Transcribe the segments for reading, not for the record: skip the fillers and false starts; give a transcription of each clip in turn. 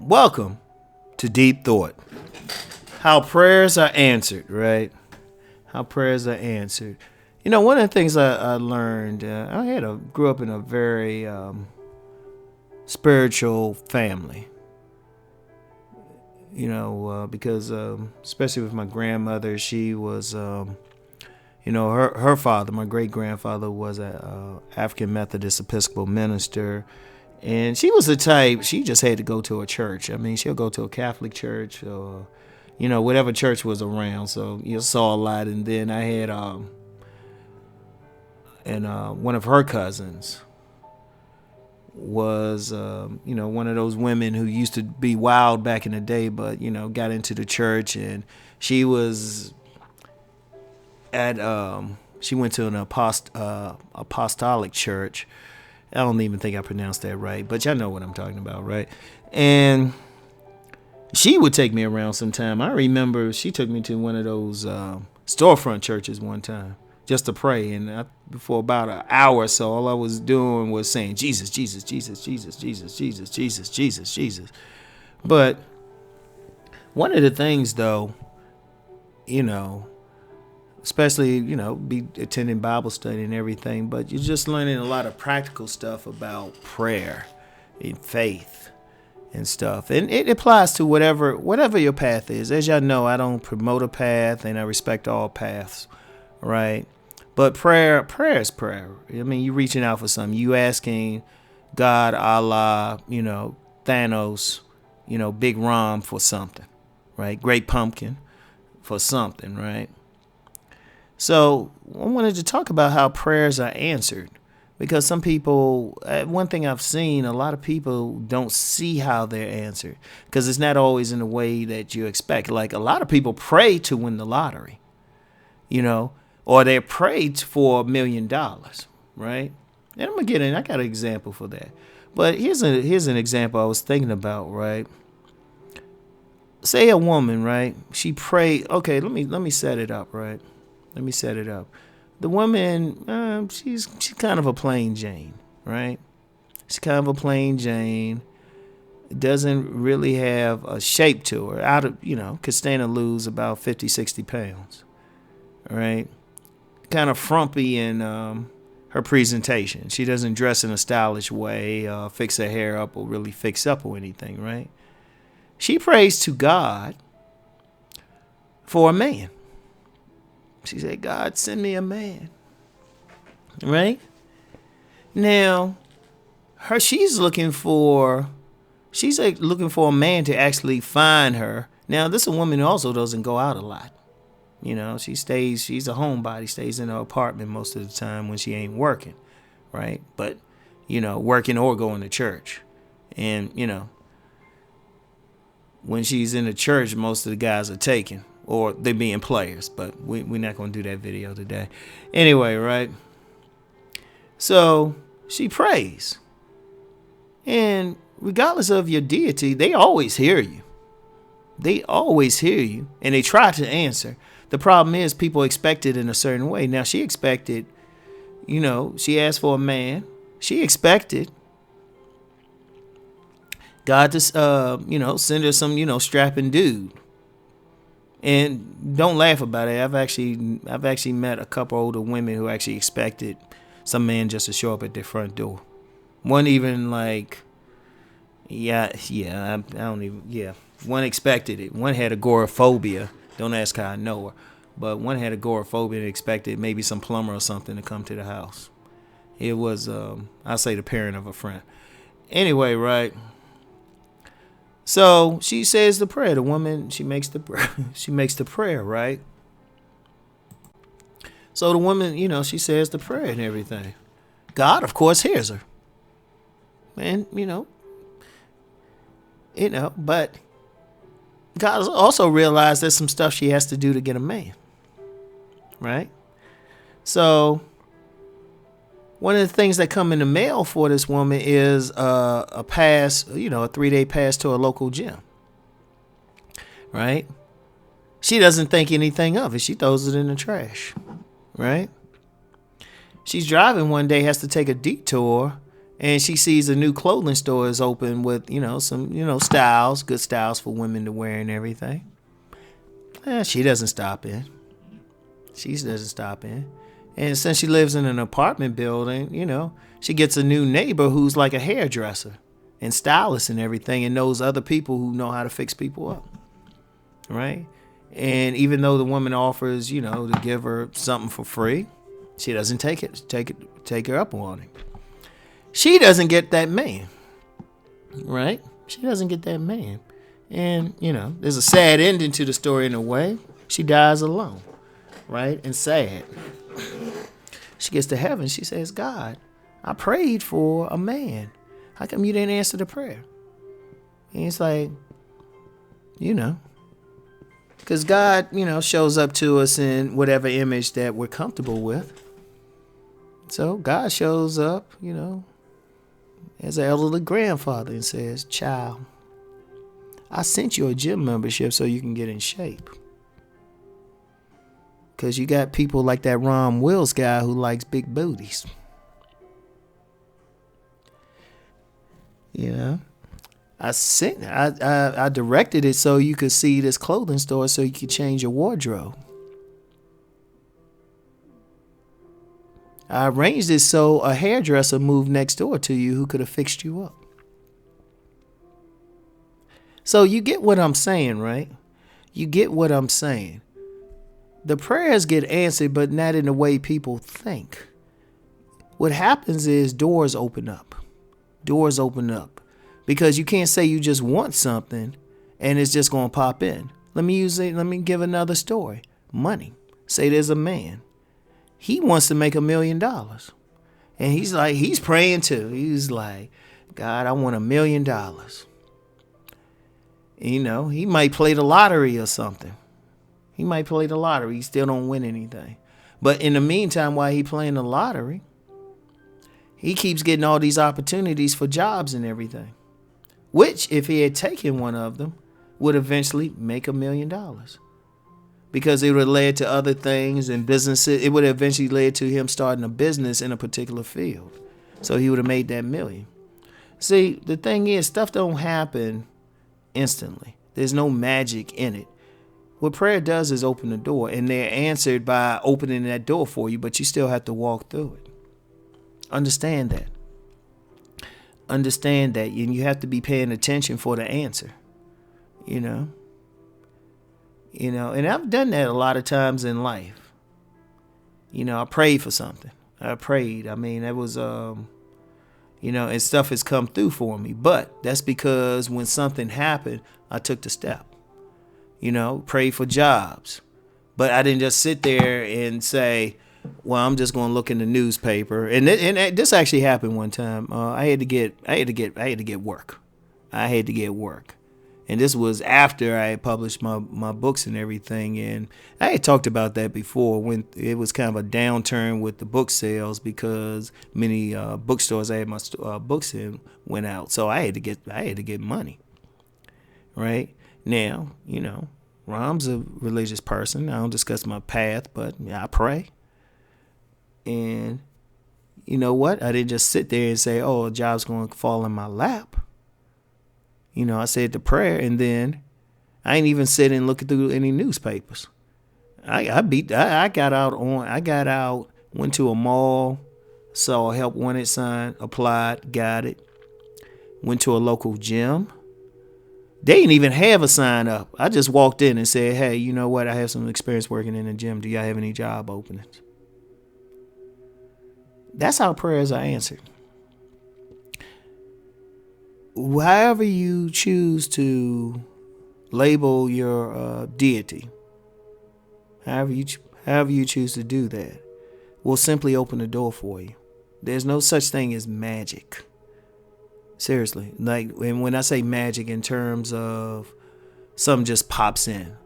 Welcome to Deep Thought. How prayers are answered, right? How prayers are answered. You know, one of the things I learned, grew up in a very spiritual family. You know, because especially with my grandmother, she was, her father, my great grandfather, was an African Methodist Episcopal minister. And she was the type, she just had to go to a church. I mean, she'll go to a Catholic church or, whatever church was around. So you saw a lot. And then I had one of her cousins was, one of those women who used to be wild back in the day, but, got into the church. And she was she went to an apostolic church. I don't even think I pronounced that right, but y'all know what I'm talking about, right? And she would take me around sometime. I remember she took me to one of those storefront churches one time just to pray. And for about an hour or so, all I was doing was saying, Jesus, Jesus, Jesus, Jesus, Jesus, Jesus, Jesus, Jesus, Jesus. But one of the things, though, especially, be attending Bible study and everything, but you're just learning a lot of practical stuff about prayer and faith and stuff. And it applies to whatever your path is. As y'all know, I don't promote a path, and I respect all paths, right? But prayer is prayer. I mean, you're reaching out for something. You asking God, Allah, Thanos, Big Rom for something, right? Great Pumpkin for something, right? So I wanted to talk about how prayers are answered, because some people, one thing I've seen, a lot of people don't see how they're answered because it's not always in the way that you expect. Like a lot of people pray to win the lottery, or they prayed for $1 million, right? And I'm I got an example for that. But here's an example I was thinking about, right? Say a woman, right? She prayed. Okay, let me set it up, right? Let me set it up. The woman, she's kind of a plain Jane, right? She's kind of a plain Jane. Doesn't really have a shape to her. Could stand to lose about 50, 60 pounds, right? Kind of frumpy in her presentation. She doesn't dress in a stylish way, fix her hair up or really fix up or anything, right? She prays to God for a man. She said, God, send me a man. Right? Now, she's looking for a man to actually find her. Now, this is a woman who also doesn't go out a lot. She's a homebody, stays in her apartment most of the time when she ain't working. Right? But, working or going to church. And, when she's in the church, most of the guys are taken. Or they being players, but we're not going to do that video today. Anyway, right? So she prays. And regardless of your deity, they always hear you. They always hear you. And they try to answer. The problem is people expect it in a certain way. Now, she expected, she asked for a man. She expected God to, send her some, strapping dude. And don't laugh about it. I've actually met a couple older women who actually expected some man just to show up at their front door. One even like, one expected it. One had agoraphobia. Don't ask how I know her. But one had agoraphobia and expected maybe some plumber or something to come to the house. It was, I'll say the parent of a friend. Anyway, right. So she says the prayer. The woman, she makes the prayer, right? So the woman, she says the prayer and everything. God, of course, hears her. And, but God also realized there's some stuff she has to do to get a man. Right? So one of the things that come in the mail for this woman is a pass, a 3-day pass to a local gym. Right? She doesn't think anything of it. She throws it in the trash. Right? She's driving one day, has to take a detour, and she sees a new clothing store is open with, some, styles, good styles for women to wear and everything. She doesn't stop in. And since she lives in an apartment building, she gets a new neighbor who's like a hairdresser and stylist and everything, and knows other people who know how to fix people up. Right? And even though the woman offers, to give her something for free, she doesn't take her up on it. She doesn't get that man. Right? She doesn't get that man. And, there's a sad ending to the story in a way. She dies alone. Right? And sad. She gets to heaven. She says, God, I prayed for a man. How come you didn't answer the prayer? And he's like, because God, shows up to us in whatever image that we're comfortable with. So God shows up, as an elderly grandfather and says, child, I sent you a gym membership so you can get in shape. Because you got people like that Rom Wills guy who likes big booties. I directed it so you could see this clothing store so you could change your wardrobe. I arranged it so a hairdresser moved next door to you who could have fixed you up. So you get what I'm saying, right? You get what I'm saying. The prayers get answered, but not in the way people think. What happens is doors open up. Doors open up. Because you can't say you just want something and it's just going to pop in. Let me give another story. Money. Say there's a man. He wants to make $1 million. And he's praying too. He's like, God, I want $1 million. He might play the lottery or something. He might play the lottery. He still don't win anything. But in the meantime, while he playing the lottery, he keeps getting all these opportunities for jobs and everything. Which, if he had taken one of them, would eventually make $1 million. Because it would have led to other things and businesses. It would have eventually led to him starting a business in a particular field. So he would have made that $1 million. See, the thing is, stuff don't happen instantly. There's no magic in it. What prayer does is open the door, and they're answered by opening that door for you, but you still have to walk through it. Understand that. Understand that, and you have to be paying attention for the answer. And I've done that a lot of times in life. I prayed for something. I prayed. That was, and stuff has come through for me. But that's because when something happened, I took the step. Prayed for jobs. But I didn't just sit there and say, well, I'm just going to look in the newspaper. And this actually happened one time. I had to get work. I had to get work. And this was after I had published my books and everything. And I had talked about that before when it was kind of a downturn with the book sales because many bookstores I had my books in went out. So I had to get money. Right? Now, Rom's a religious person. I don't discuss my path, but I pray. And you know what? I didn't just sit there and say, oh, a job's going to fall in my lap. I said the prayer, and then I ain't even sit and look through any newspapers. I got out, went to a mall, saw a help wanted sign, applied, got it. Went to a local gym. They didn't even have a sign up. I just walked in and said, hey, you know what? I have some experience working in the gym. Do y'all have any job openings? That's how prayers are answered. However you choose to label your deity, however you choose to do that, will simply open the door for you. There's no such thing as magic. Seriously. And when I say magic in terms of something just pops in,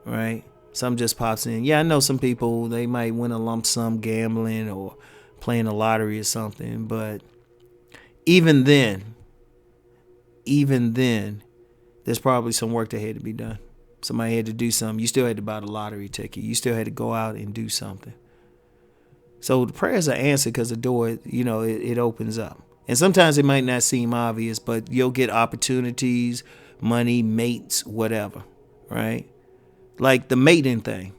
right? Something just pops in. Yeah, I know some people, they might win a lump sum gambling or playing the lottery or something. But even then, there's probably some work that had to be done. Somebody had to do something. You still had to buy the lottery ticket. You still had to go out and do something. So the prayers are answered because the door, it opens up. And sometimes it might not seem obvious, but you'll get opportunities, money, mates, whatever, right? Like the mating thing.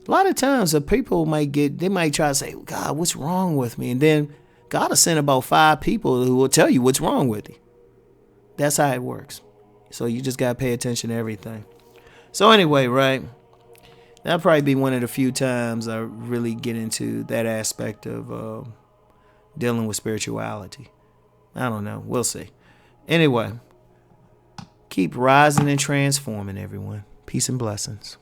A lot of times the people might try to say, God, what's wrong with me? And then God will send about 5 people who will tell you what's wrong with you. That's how it works. So you just got to pay attention to everything. So anyway, right? That'll probably be one of the few times I really get into that aspect of dealing with spirituality. I don't know. We'll see. Anyway, keep rising and transforming, everyone. Peace and blessings.